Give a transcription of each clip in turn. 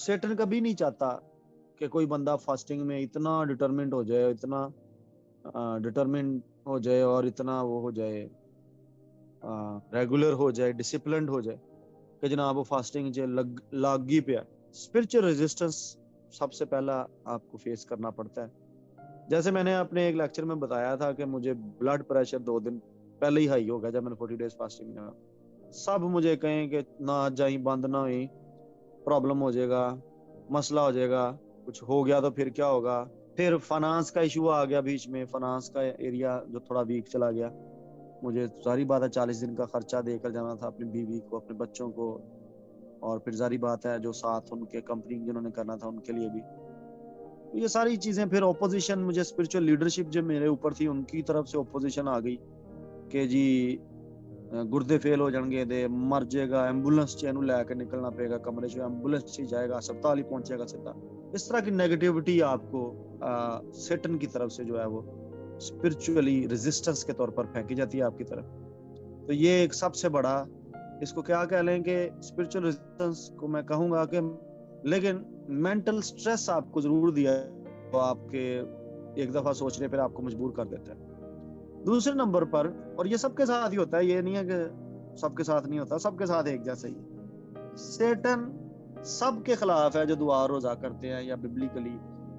सेटन कभी नहीं चाहता कि कोई बंदा फास्टिंग में इतना डिटरमिंड हो जाए, इतना डिटरमिंड हो जाए और इतना वो हो जाए, रेगुलर हो जाए, डिसिप्लिन हो जाए कि जनाब वो फास्टिंग लागी पे है। स्पिरिचुअल रेजिस्टेंस सबसे पहला आपको फेस करना पड़ता है। जैसे मैंने अपने एक लेक्चर में बताया था कि मुझे ब्लड प्रेशर 2 दिन पहले ही हाई हो गया जब मैंने 40 डेज फास्टिंग किया। सब मुझे कहें कि ना आज जाई, बंद ना हुई, प्रॉब्लम हो जाएगा, मसला हो जाएगा, कुछ हो गया तो फिर क्या होगा। फिर फाइनेंस का इशू आ गया बीच में, फाइनेंस का एरिया जो थोड़ा वीक चला गया। मुझे जारी बात है 40 दिन का खर्चा देकर जाना था अपनी बीवी को, अपने बच्चों को, और फिर जारी बात है जो साथ उनके कंपनी जिन्होंने करना था उनके लिए भी। तो ये सारी चीजें, फिर ओपोजिशन, मुझे स्पिरिचुअल लीडरशिप जो मेरे ऊपर थी उनकी तरफ से ओपोजिशन आ गई कि जी गुर्दे फेल हो जाएंगे, दे मर जाएगा, एम्बुलेंस चैनू लैके निकलना पड़ेगा कमरे से, एम्बुलेंस से जाएगा, अस्पताल ही पहुंचेगा सीधा। इस तरह की नेगेटिविटी आपको सेटन की तरफ से जो है वो स्पिरिचुअली रेजिस्टेंस के तौर पर फेंकी जाती है आपकी तरफ। तो ये एक सबसे बड़ा, इसको क्या कह लें कि स्पिरिचुअल रेजिस्टेंस को मैं कहूंगा कि, लेकिन मेंटल स्ट्रेस आपको जरूर दिया तो आपके एक दफा सोचने पर आपको मजबूर कर देता है। दूसरे नंबर पर, और ये सबके साथ ही होता है, ये नहीं है कि सबके साथ नहीं होता, सबके साथ एक जैसा ही, सेटन सबके खिलाफ है जो दुआ रोजा करते हैं या बिब्लिकली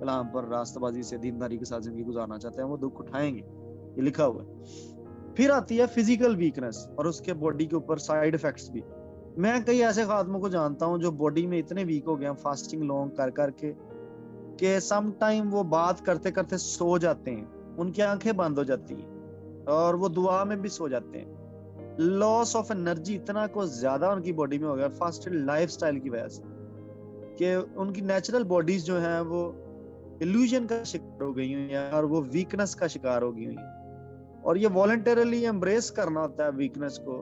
कलाम पर रास्तबाजी से दीनदारी के साथ जिंदगी गुजारना चाहते हैं, वो दुख उठाएंगे, ये लिखा हुआ है। फिर आती है फिजिकल वीकनेस और उसके बॉडी के ऊपर साइड इफेक्ट्स भी। मैं कई ऐसे खातमों को जानता हूँ जो बॉडी में इतने वीक हो गए फास्टिंग लॉन्ग कर करके कि सम टाइम वो बात करते करते सो जाते हैं, उनकी आंखें बंद हो जाती हैं और वो दुआ में भी सो जाते हैं। लॉस ऑफ एनर्जी इतना को ज्यादा उनकी बॉडी में हो गया फास्टेड लाइफस्टाइल की वजह से कि उनकी नेचुरल बॉडीज जो हैं वो इल्यूजन का शिकार हो गई हुई हैं और वो वीकनेस का शिकार हो गई हुई हैं। और ये वॉलंटरली एम्ब्रेस करना होता है वीकनेस को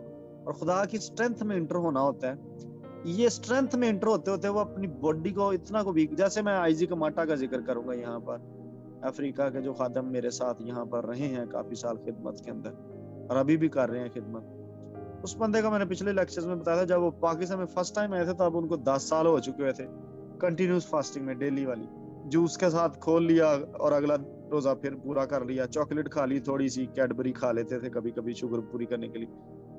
और खुदा की स्ट्रेंथ में इंटर होना होता है। ये स्ट्रेंथ में इंटर होते होते वो अपनी बॉडी को इतना को वीक, जैसे मैं आईजी कमाटा का जिक्र करूंगा यहाँ पर, अफ्रीका के जो खादम मेरे साथ यहाँ पर रहे हैं काफी साल खिदमत के अंदर और अभी भी कर रहे हैं खिदमत। उस बंदे का मैंने पिछले लेक्चर्स में बताया था, जब वो पाकिस्तान में फर्स्ट टाइम आए थे तब उनको 10 साल हो चुके हुए थे कंटिन्यूस फास्टिंग में, डेली वाली। जूस के साथ खोल लिया और अगला रोजा फिर पूरा कर लिया, चॉकलेट खा ली, थोड़ी सी कैडबरी खा लेते थे कभी कभी शुगर पूरी करने के लिए,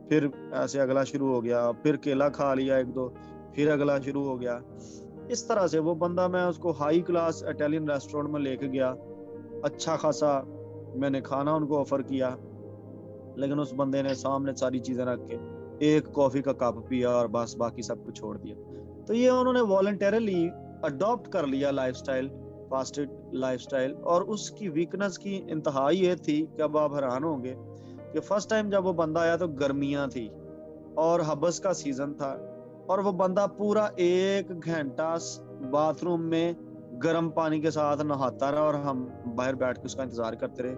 फिर ऐसे अगला शुरू हो गया, फिर केला खा लिया एक दो, फिर अगला शुरू हो गया। इस तरह से वो बंदा, मैं उसको हाई क्लास इटालियन रेस्टोरेंट में लेके गया, अच्छा खासा मैंने खाना उनको ऑफर किया, लेकिन उस बंदे ने सामने सारी चीजें रख के एक कॉफी का कप पिया और बस बाकी सब कुछ छोड़ दिया। तो ये उन्होंने वॉलंटरली अडॉप्ट कर लिया लाइफस्टाइल, फास्टेड लाइफस्टाइल। और उसकी वीकनेस की इंतहा ये थी कि अब आप हैरान होंगे कि फर्स्ट टाइम जब वो बंदा आया तो गर्मियां थी और हबस का सीजन था और वो बंदा पूरा 1 घंटा बाथरूम में गर्म पानी के साथ नहाता रहा और हम बाहर बैठ के उसका इंतजार करते रहे